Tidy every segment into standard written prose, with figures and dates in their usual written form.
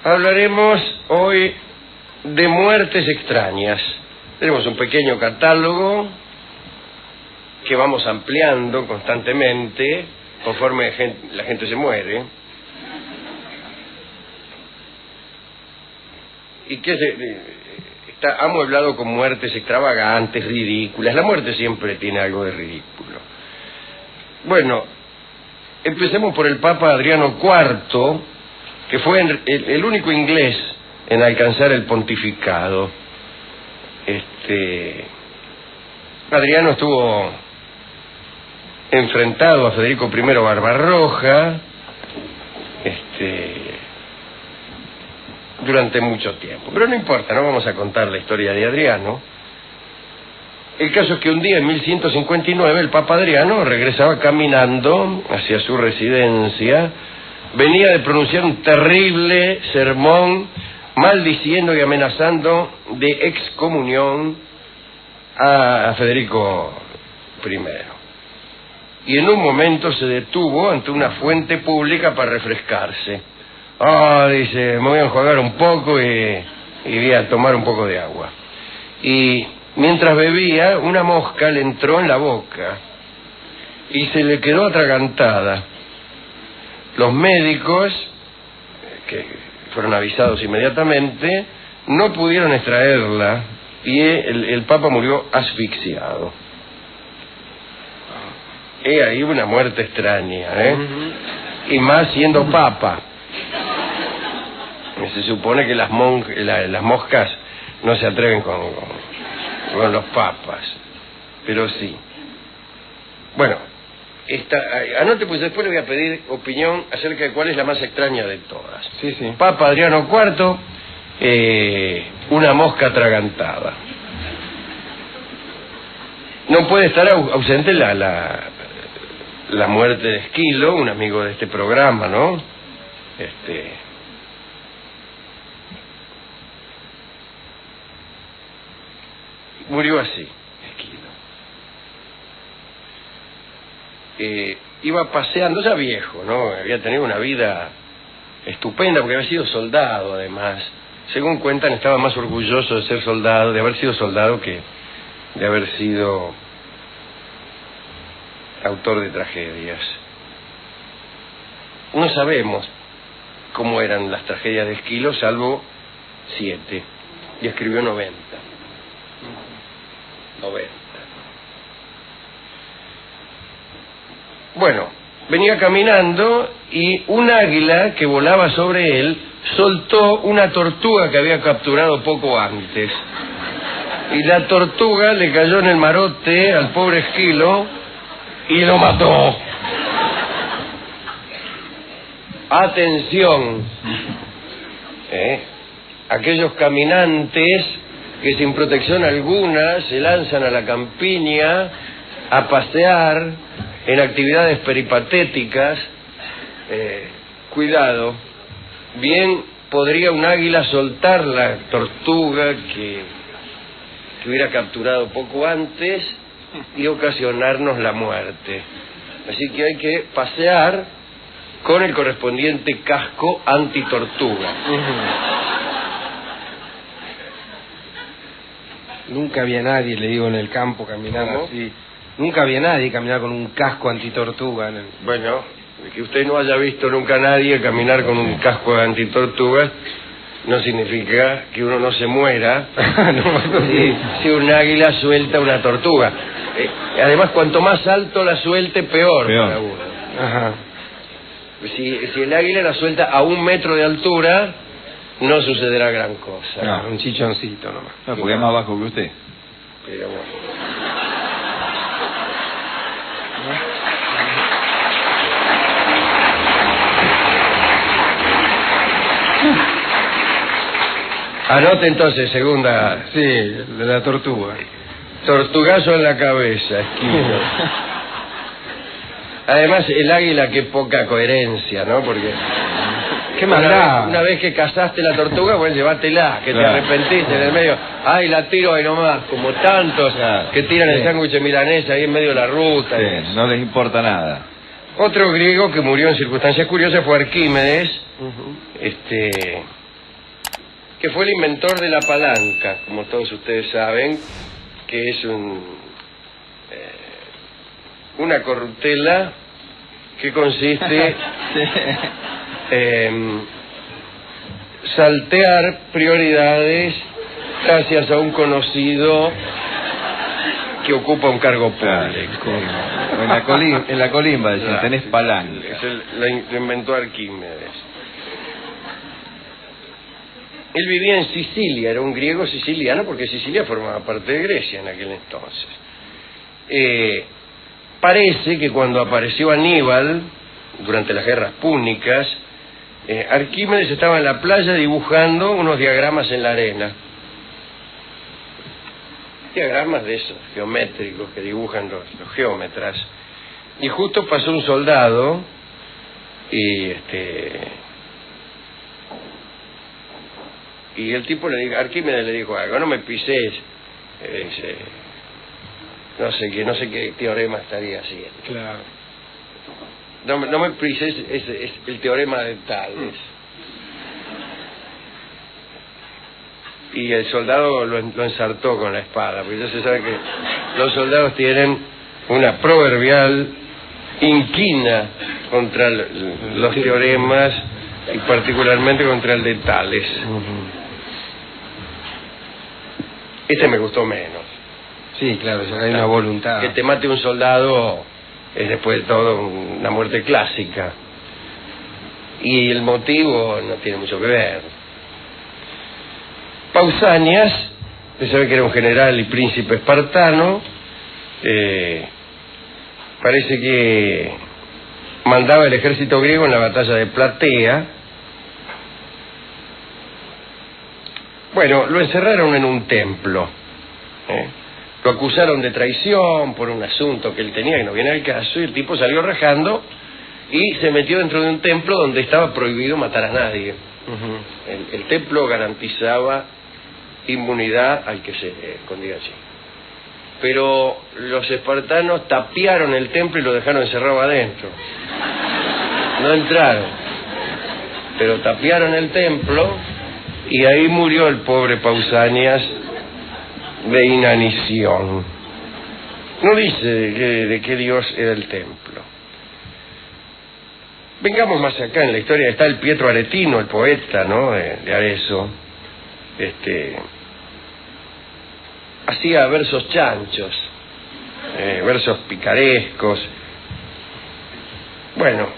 Hablaremos hoy de muertes extrañas. Tenemos un pequeño catálogo que vamos ampliando constantemente conforme la gente se muere. Y que está amueblado con muertes extravagantes, ridículas. La muerte siempre tiene algo de ridículo. Bueno, empecemos por el Papa Adriano IV, que fue el único inglés en alcanzar el pontificado. Adriano estuvo enfrentado a Federico I Barbarroja durante mucho tiempo. Pero no importa, no vamos a contar la historia de Adriano. El caso es que un día, en 1159, el Papa Adriano regresaba caminando hacia su residencia. Venía de pronunciar un terrible sermón maldiciendo y amenazando de excomunión a Federico I. Y en un momento se detuvo ante una fuente pública para refrescarse. Dice, me voy a enjuagar un poco y voy a tomar un poco de agua. Y mientras bebía, una mosca le entró en la boca y se le quedó atragantada. Los médicos, que fueron avisados inmediatamente, no pudieron extraerla y el Papa murió asfixiado. Ahí una muerte extraña, Y más siendo Papa. Se supone que las moscas no se atreven con los papas, pero sí. Bueno, anote, pues después le voy a pedir opinión acerca de cuál es la más extraña de todas. Sí, sí. Papa Adriano IV, una mosca atragantada. No puede estar ausente la muerte de Esquilo, un amigo de este programa, ¿no? Murió así, Esquilo. Iba paseando, ya viejo, ¿no? Había tenido una vida estupenda porque había sido soldado, además. Según cuentan, estaba más orgulloso de ser soldado, de haber sido soldado, que de haber sido autor de tragedias. No sabemos cómo eran las tragedias de Esquilo, salvo 7, y escribió 90. Bueno, venía caminando y un águila que volaba sobre él soltó una tortuga que había capturado poco antes. Y la tortuga le cayó en el marote al pobre Esquilo y lo mató. Atención, aquellos caminantes que sin protección alguna se lanzan a la campiña a pasear en actividades peripatéticas, cuidado, bien podría un águila soltar la tortuga que hubiera capturado poco antes y ocasionarnos la muerte. Así que hay que pasear con el correspondiente casco antitortuga. Nunca vi a nadie, le digo, en el campo caminando así. Nunca vi a nadie caminar con un casco antitortuga. Bueno, que usted no haya visto nunca a nadie caminar con un casco antitortuga no significa que uno no se muera si un águila suelta una tortuga. Además, cuanto más alto la suelte, peor para uno. Ajá. Si el águila la suelta a 1 metro de altura, no sucederá gran cosa. No, un chichoncito nomás. No, porque es más bajo que usted. Pero bueno. Anote entonces, segunda. Sí, de la tortuga. Tortugazo en la cabeza, Esquilo. Además, el águila, qué poca coherencia, ¿no? Porque qué maldad. Una vez que cazaste la tortuga, bueno, llévatela, que claro. Te arrepentiste en el medio. Ay, la tiro ahí nomás, como tantos que tiran el sándwich de milanesa ahí en medio de la ruta. Sí, no les importa nada. Otro griego que murió en circunstancias curiosas fue Arquímedes, que fue el inventor de la palanca, como todos ustedes saben, que es una corruptela que consiste en saltear prioridades gracias a un conocido que ocupa un cargo público. En la colimba decían, Claro. tenés palanca. Lo inventó Arquímedes. Él vivía en Sicilia, era un griego siciliano, porque Sicilia formaba parte de Grecia en aquel entonces. Parece que cuando apareció Aníbal, durante las guerras púnicas, Arquímedes estaba en la playa dibujando unos diagramas en la arena. Diagramas de esos, geométricos, que dibujan los geómetras. Y justo pasó un soldado y el tipo le dijo, Arquímedes le dijo algo, no me pises, no sé qué teorema estaría haciendo. Claro. No me pises, es el teorema de Tales. Y el soldado lo ensartó con la espada, porque ya se sabe que los soldados tienen una proverbial inquina contra los teoremas y particularmente contra el de Tales. Este me gustó menos. Sí, claro, ya hay una voluntad. Que te mate un soldado es después de todo una muerte clásica. Y el motivo no tiene mucho que ver. Pausanias, se sabe que era un general y príncipe espartano, parece que mandaba el ejército griego en la batalla de Platea. Bueno, lo encerraron en un templo. Lo acusaron de traición por un asunto que él tenía que no viene al caso, y el tipo salió rajando y se metió dentro de un templo donde estaba prohibido matar a nadie. El templo garantizaba inmunidad al que se escondía allí. Pero los espartanos tapiaron el templo y lo dejaron encerrado adentro. No entraron, pero tapiaron el templo y ahí murió el pobre Pausanias de inanición. No dice de qué dios era el templo. Vengamos más acá en la historia. Está el Pietro Aretino, el poeta, ¿no?, de Arezzo. Hacía versos chanchos, versos picarescos. Bueno,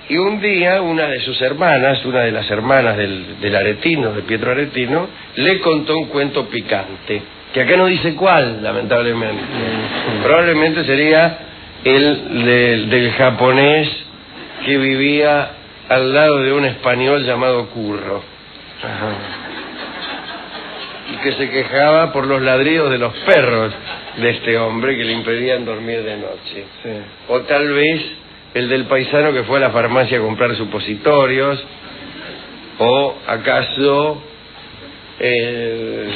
y un día una de sus hermanas, una de las hermanas del Aretino, de Pietro Aretino, le contó un cuento picante, que acá no dice cuál, lamentablemente. Probablemente sería el del japonés que vivía al lado de un español llamado Curro. Y que se quejaba por los ladridos de los perros de este hombre que le impedían dormir de noche. Sí. O tal vez el del paisano que fue a la farmacia a comprar supositorios, o acaso el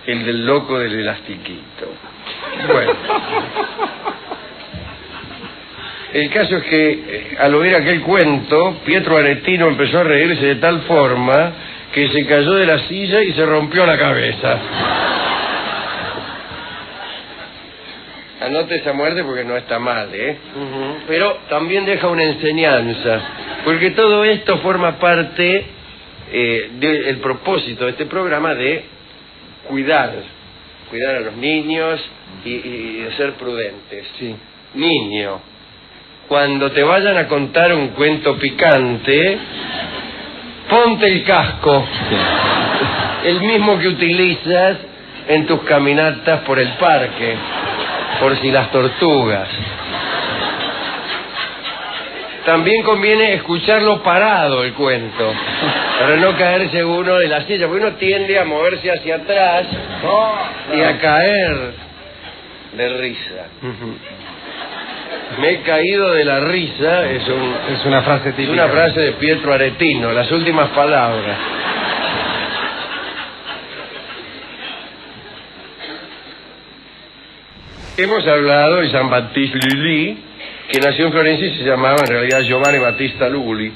del loco del elastiquito. Bueno, el caso es que al oír aquel cuento, Pietro Aretino empezó a reírse de tal forma que se cayó de la silla y se rompió la cabeza. Anote esa muerte porque no está mal, ¿eh? Pero también deja una enseñanza, porque todo esto forma parte del propósito de este programa de cuidar a los niños y de ser prudentes. Sí. Niño, cuando te vayan a contar un cuento picante, ponte el casco, el mismo que utilizas en tus caminatas por el parque, por si las tortugas. También conviene escucharlo parado el cuento, para no caerse uno de la silla, porque uno tiende a moverse hacia atrás y a caer de risa. Me he caído de la risa, es una frase típica. Es una frase de Pietro Aretino, las últimas palabras. Hemos hablado de Jean-Baptiste Lully, que nació en Florencia y se llamaba en realidad Giovanni Battista Lully.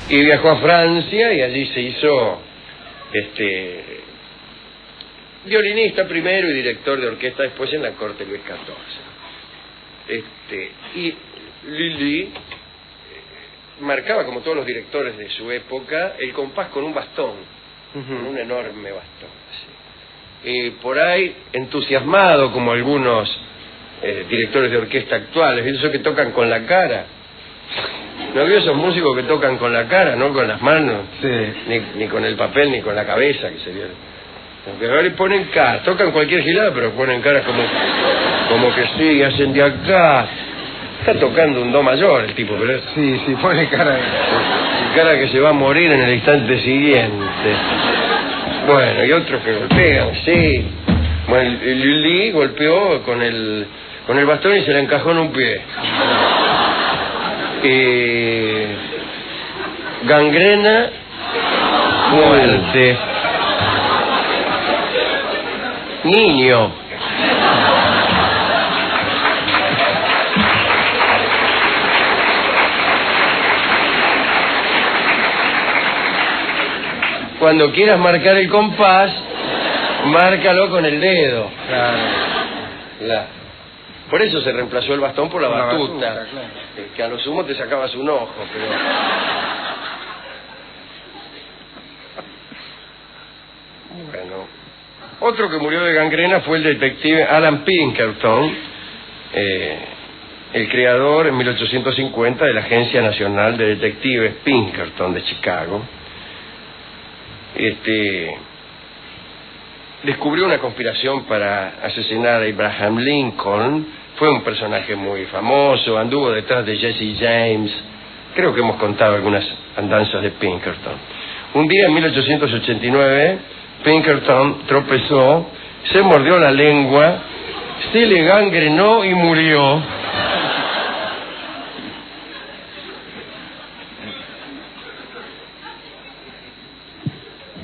Y viajó a Francia y allí se hizo violinista primero y director de orquesta después en la corte Luis XIV. Y Lully marcaba, como todos los directores de su época, el compás con un bastón, con un enorme bastón. Así. Por ahí, entusiasmado como algunos directores de orquesta actuales, esos que tocan con la cara. ¿No vio esos músicos que tocan con la cara, no con las manos? Sí. Ni con el papel, ni con la cabeza, que sería... Porque ahora le ponen cara, tocan cualquier gilada, pero ponen caras como que sí, hacen de acá. Está tocando un do mayor el tipo, pero... Sí, pone cara que se va a morir en el instante siguiente. Bueno, y otros que golpean, sí. Bueno, el Lully golpeó con el bastón y se le encajó en un pie. Gangrena, muerte. Niño. Cuando quieras marcar el compás, márcalo con el dedo. Claro. Por eso se reemplazó el bastón por la batuta. Claro. Que a lo sumo te sacabas un ojo, pero... Bueno. Otro que murió de gangrena fue el detective Alan Pinkerton, el creador en 1850 de la Agencia Nacional de Detectives Pinkerton de Chicago. Descubrió una conspiración para asesinar a Abraham Lincoln. Fue un personaje muy famoso, anduvo detrás de Jesse James. Creo que hemos contado algunas andanzas de Pinkerton. Un día en 1889, Pinkerton tropezó, se mordió la lengua, se le gangrenó y murió.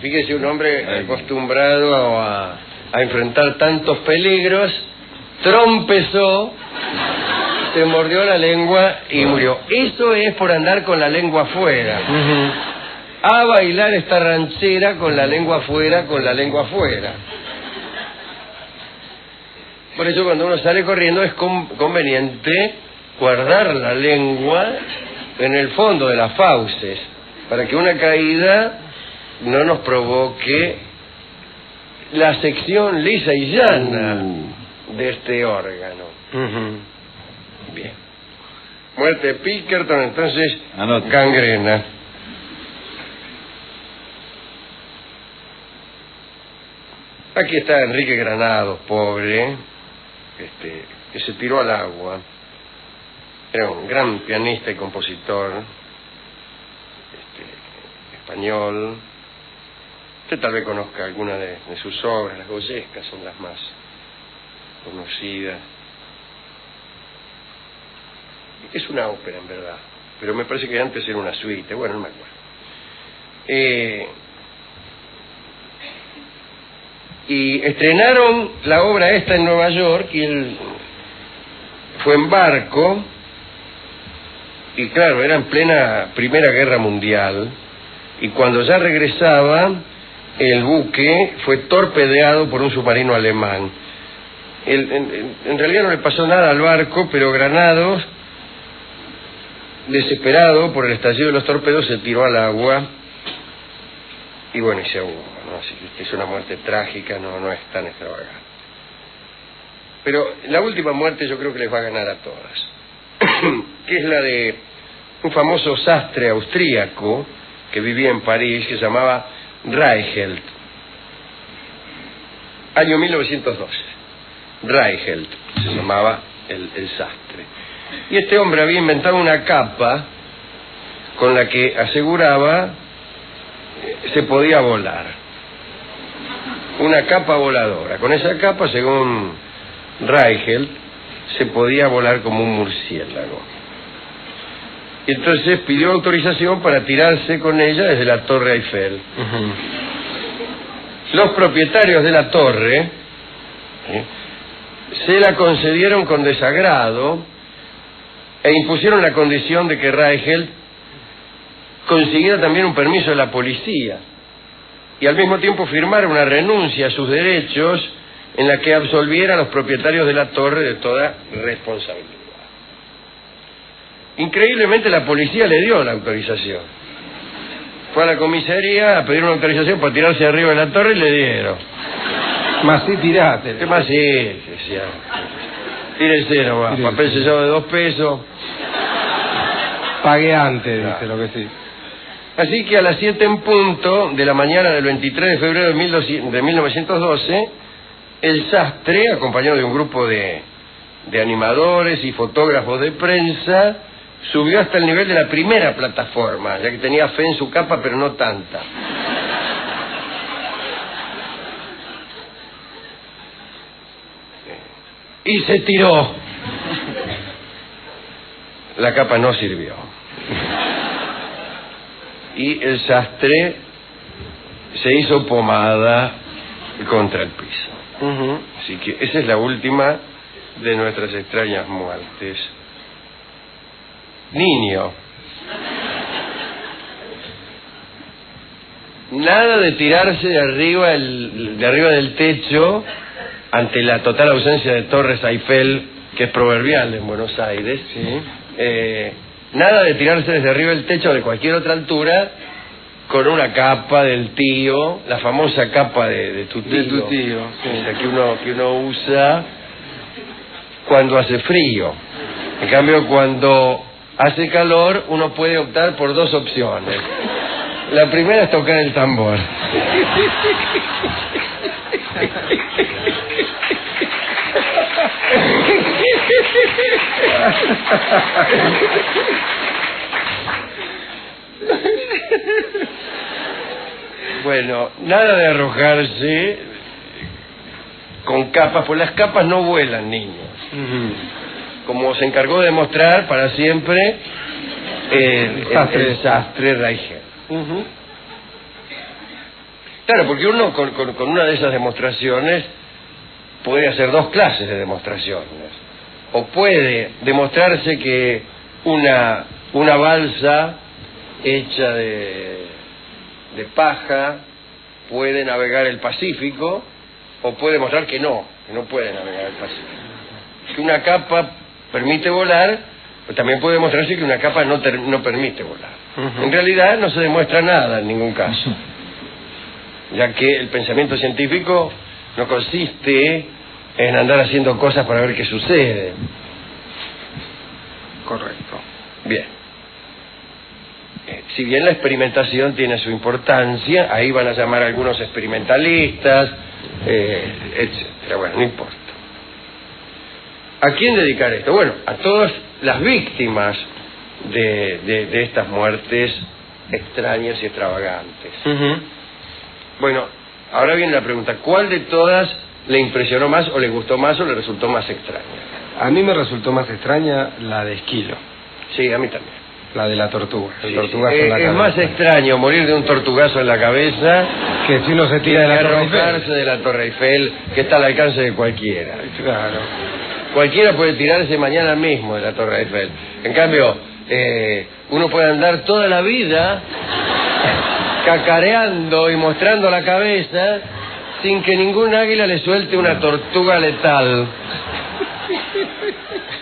Fíjese, un hombre acostumbrado a enfrentar tantos peligros, trompezó, se mordió la lengua y murió. Eso es por andar con la lengua afuera. A bailar esta ranchera con la lengua afuera, con la lengua afuera. Por eso cuando uno sale corriendo es conveniente guardar la lengua en el fondo de las fauces, para que una caída no nos provoque la sección lisa y llana de este órgano. Bien. Muerte de Pinkerton, entonces, gangrena. Aquí está Enrique Granados, pobre, que se tiró al agua. Era un gran pianista y compositor español. Usted tal vez conozca alguna de sus obras, las goyescas son las más conocidas. Es una ópera, en verdad, pero me parece que antes era una suite, bueno, no me acuerdo. Y estrenaron la obra esta en Nueva York, y él fue en barco, y claro, era en plena Primera Guerra Mundial, y cuando ya regresaba, el buque fue torpedeado por un submarino alemán. En realidad no le pasó nada al barco, pero Granados, desesperado por el estallido de los torpedos, se tiró al agua y bueno, y se ahogó, ¿no? Así que es una muerte trágica, no es tan extravagante. Pero la última muerte yo creo que les va a ganar a todas, que es la de un famoso sastre austríaco que vivía en París, que se llamaba Reichelt. Año 1912. Reichelt se llamaba el sastre. Y este hombre había inventado una capa con la que aseguraba se podía volar. Una capa voladora. Con esa capa, según Reichelt, se podía volar como un murciélago. Y entonces pidió autorización para tirarse con ella desde la Torre Eiffel. Los propietarios de la torre se la concedieron con desagrado, e impusieron la condición de que Reichelt consiguiera también un permiso de la policía y al mismo tiempo firmara una renuncia a sus derechos en la que absolviera a los propietarios de la torre de toda responsabilidad. Increíblemente la policía le dio la autorización. Fue a la comisaría a pedir una autorización para tirarse arriba de la torre y le dieron. Más sí, tirate. ¿Qué más sí? Decía. Tírese nomás, papel sellado de 2 pesos. Pagué antes, dice lo que sí. Así que a las 7 en punto de la mañana del 23 de febrero de 1912, el sastre, acompañado de un grupo de animadores y fotógrafos de prensa, subió hasta el nivel de la primera plataforma, ya que tenía fe en su capa, pero no tanta. Y se tiró. La capa no sirvió. Y el sastre se hizo pomada contra el piso. Así que esa es la última de nuestras extrañas muertes. Niño. Nada de tirarse de arriba del techo ante la total ausencia de torres Eiffel, que es proverbial en Buenos Aires. Sí. Nada de tirarse desde arriba del techo de cualquier otra altura con una capa del tío, la famosa capa de tu tío. De tu tío, sí. O sea, que uno usa cuando hace frío. En cambio, cuando hace calor, uno puede optar por 2 opciones. La primera es tocar el tambor. Bueno, nada de arrojarse con capas, pues las capas no vuelan, niños. Como se encargó de demostrar para siempre el sastre Reichelt. Claro, porque uno con una de esas demostraciones puede hacer 2 clases de demostraciones. O puede demostrarse que una balsa hecha de paja puede navegar el Pacífico, o puede demostrar que no puede navegar el Pacífico. Que una capa permite volar, pero también puede demostrarse que una capa no permite volar. En realidad no se demuestra nada en ningún caso, ya que el pensamiento científico no consiste en andar haciendo cosas para ver qué sucede. Correcto. Bien. Si bien la experimentación tiene su importancia, ahí van a llamar a algunos experimentalistas, etcétera. Bueno, no importa. ¿A quién dedicar esto? Bueno, a todas las víctimas de estas muertes extrañas y extravagantes. Bueno, ahora viene la pregunta, ¿cuál de todas le impresionó más o le gustó más o le resultó más extraña? A mí me resultó más extraña la de Esquilo. Sí, a mí también. La de la tortuga. Sí, es más extraño morir de un tortugazo en la cabeza que si uno se tira de la Torre arrojarse de la Torre Eiffel, que está al alcance de cualquiera. Claro. Cualquiera puede tirarse mañana mismo de la Torre Eiffel. En cambio, uno puede andar toda la vida cacareando y mostrando la cabeza sin que ningún águila le suelte una tortuga letal.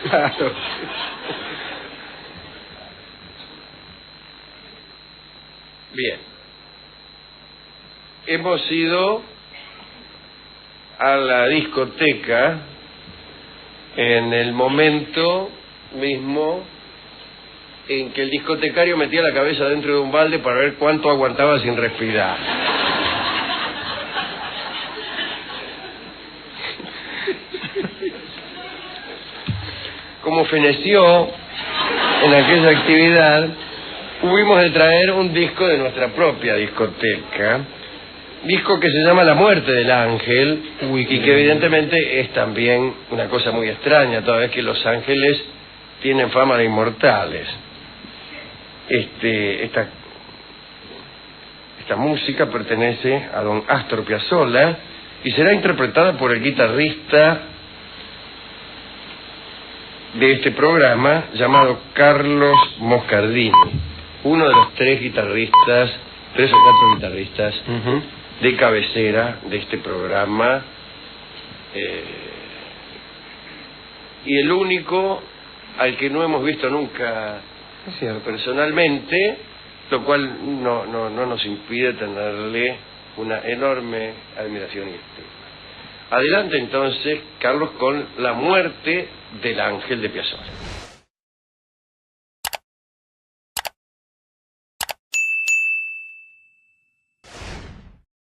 Claro. Bien. Hemos ido a la discoteca en el momento mismo en que el discotecario metía la cabeza dentro de un balde para ver cuánto aguantaba sin respirar. Como feneció en aquella actividad, hubimos de traer un disco de nuestra propia discoteca, disco que se llama La muerte del ángel, y que evidentemente es también una cosa muy extraña, toda vez que los ángeles tienen fama de inmortales. Esta música pertenece a don Astor Piazzolla y será interpretada por el guitarrista de este programa, llamado Carlos Moscardini, uno de los tres o cuatro guitarristas de cabecera de este programa, y el único al que no hemos visto nunca personalmente, lo cual no nos impide tenerle una enorme admiración y estima. Adelante entonces, Carlos, con La muerte del ángel de Piazzolla.